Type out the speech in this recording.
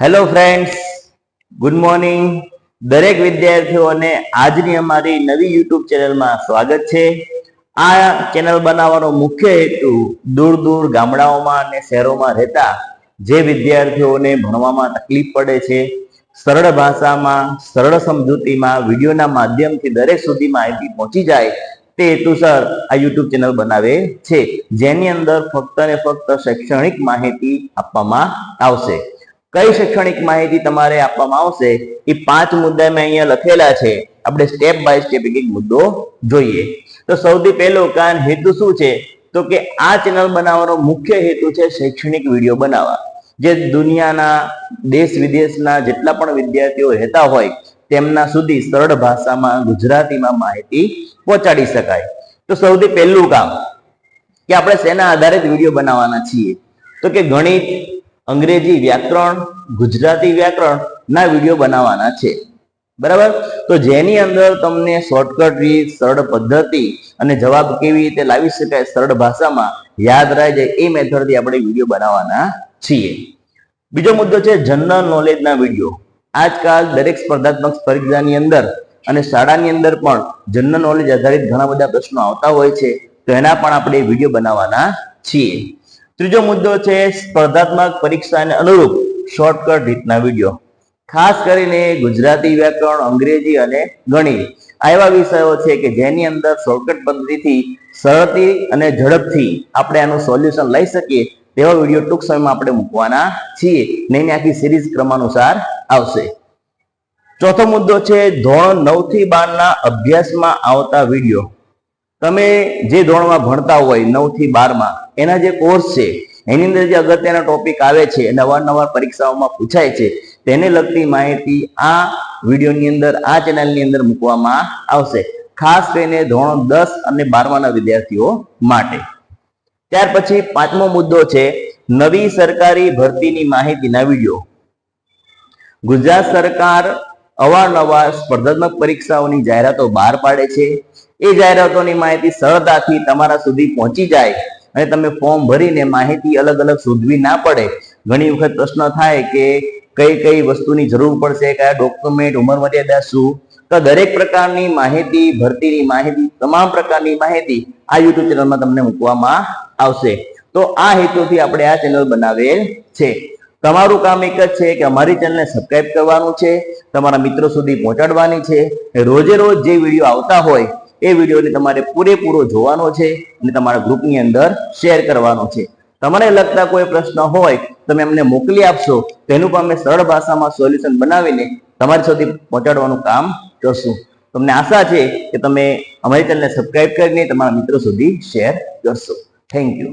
Hello friends, good morning. દરેક વિદ્યાર્થીઓને આજની અમારી નવી યુટ્યુબ ચેનલમાં સ્વાગત છે. આ ચેનલ બનાવવાનો મુખ્ય હેતુ દૂર દૂર ગામડાઓમાં અને શહેરોમાં રહેતા જે વિદ્યાર્થીઓને ભણવામાં તકલીફ પડે છે, સરળ ભાષામાં સરળ સમજૂતીમાં વિડીયોના માધ્યમથી દરેક સુધી માહિતી પહોંચી જાય તે હેતુસર આ યુટ્યુબ ચેનલ બનાવે છે, જેની અંદર ફક્ત ને ફક્ત શૈક્ષણિક માહિતી આપવામાં આવશે. કઈ શૈક્ષણિક માહિતી તમારે આપવામાં આવશે એ 5 મુદ્દા મેં અહીંયા લખેલા છે. આપણે સ્ટેપ બાય સ્ટેપ એક મુદ્દો જોઈએ. તો સૌથી પહેલો હેતુ શું છે? તો કે આ ચેનલ બનાવવાનો મુખ્ય હેતુ છે શૈક્ષણિક વિડીયો બનાવવા, જે દુનિયાના દેશ વિદેશના જેટલા પણ વિદ્યાર્થીઓ રહેતા હોય તેમના સુધી સરળ ભાષામાં ગુજરાતીમાં માહિતી પહોંચાડી શકાય. તો સૌથી પહેલું કામ કે આપણે શેના આધારિત વિડીયો બનાવવાના છીએ? તો કે ગણિત, અંગ્રેજી વ્યાકરણ, ગુજરાતી વ્યાકરણ ના વિડીયો બનાવવાના છે. બરાબર? તો જેની અંદર તમને શોર્ટકટ રીત, સરળ પદ્ધતિ અને જવાબ કેવી રીતે લાવી શકાય સરળ ભાષામાં યાદ રહી જાય એ મેથડથી આપણે વિડીયો બનાવવાના છીએ. બીજો મુદ્દો છે જનરલ નોલેજના વિડીયો. આજકાલ દરેક સ્પર્ધાત્મક પરીક્ષાની અંદર અને શાળાની અંદર પણ જનરલ નોલેજ આધારિત ઘણા બધા પ્રશ્નો આવતા હોય છે, તો એના પણ આપણે વિડીયો બનાવવાના છીએ. ત્રીજો મુદ્દો છે સ્પર્ધાત્મક પરીક્ષાને અનુરૂપ શોર્ટકટ રીતના વિડીયો. ખાસ કરીને ગુજરાતી વ્યાકરણ, અંગ્રેજી અને ગણિત આ એવા વિષયો છે કે જેની અંદર શોર્ટકટ પદ્ધતિથી સરળથી અને ઝડપથી આપણે આનું સોલ્યુશન લઈ શકીએ તેવા વિડીયો ટૂંક સમયમાં આપણે મૂકવાના છીએ ને એની આખી સિરીઝ ક્રમાનુસાર આવશે. ચોથો મુદ્દો છે ધોરણ 9 થી 12 ના અભ્યાસમાં આવતા વિડીયો. તમે જે ધોરણમાં ભણતા હોય 9 થી 12 માં એના જે કોર્સ છે એની અંદર જે અગત્યના ટોપિક આવે છે અને અવારનવાર પરીક્ષાઓમાં પૂછાય છે તેને લગતી માહિતી આ વિડીયોની અંદર, આ ચેનલની અંદર મૂકવામાં આવશે, ખાસ કરીને ધોરણ 10 અને 12 ના વિદ્યાર્થીઓ માટે. ત્યાર પછી 5મો મુદ્દો છે નવી સરકારી ભરતીની માહિતીના વિડીયો. ગુજરાત સરકાર અવારનવાર સ્પર્ધાત્મક પરીક્ષાઓની જાહેરાતો બહાર પાડે છે. એ જાહેરાતોની માહિતી સરળતાથી તમારા સુધી પહોંચી જાય અને તમે ફોર્મ ભરીને માહિતી અલગ અલગ શોધવી ના પડે. ઘણી વખત પ્રશ્ન થાય કે કઈ કઈ વસ્તુની જરૂર પડશે, કયા ડોક્યુમેન્ટ, ઉંમર મર્યાદા શું, તો દરેક પ્રકારની માહિતી, ભરતીની માહિતી, તમામ પ્રકારની માહિતી આ યુટ્યુબ ચેનલમાં તમને મૂકવામાં આવશે. તો આ હેતુથી આપણે આ ચેનલ બનાવેલ છે. તમારું કામ એક જ છે કે અમારી ચેનલને સબસ્ક્રાઇબ કરવાનું છે, તમારા મિત્રો સુધી પહોંચાડવાની છે. રોજે રોજ જે વિડીયો આવતા હોય એ વિડીયોને તમારે પૂરેપૂરો જોવાનો છે અને તમારા ગ્રુપની અંદર શેર કરવાનો છે. તમારે લગતા કોઈ પ્રશ્ન હોય તમે અમને મોકલી આપશો, તેનું પણ અમે સરળ ભાષામાં સોલ્યુશન બનાવીને તમારી સુધી પહોંચાડવાનું કામ કરશું. તમને આશા છે કે તમે અમારી ચેનલને સબસ્ક્રાઇબ કરીને તમારા મિત્રો સુધી શેર કરશો. Thank you.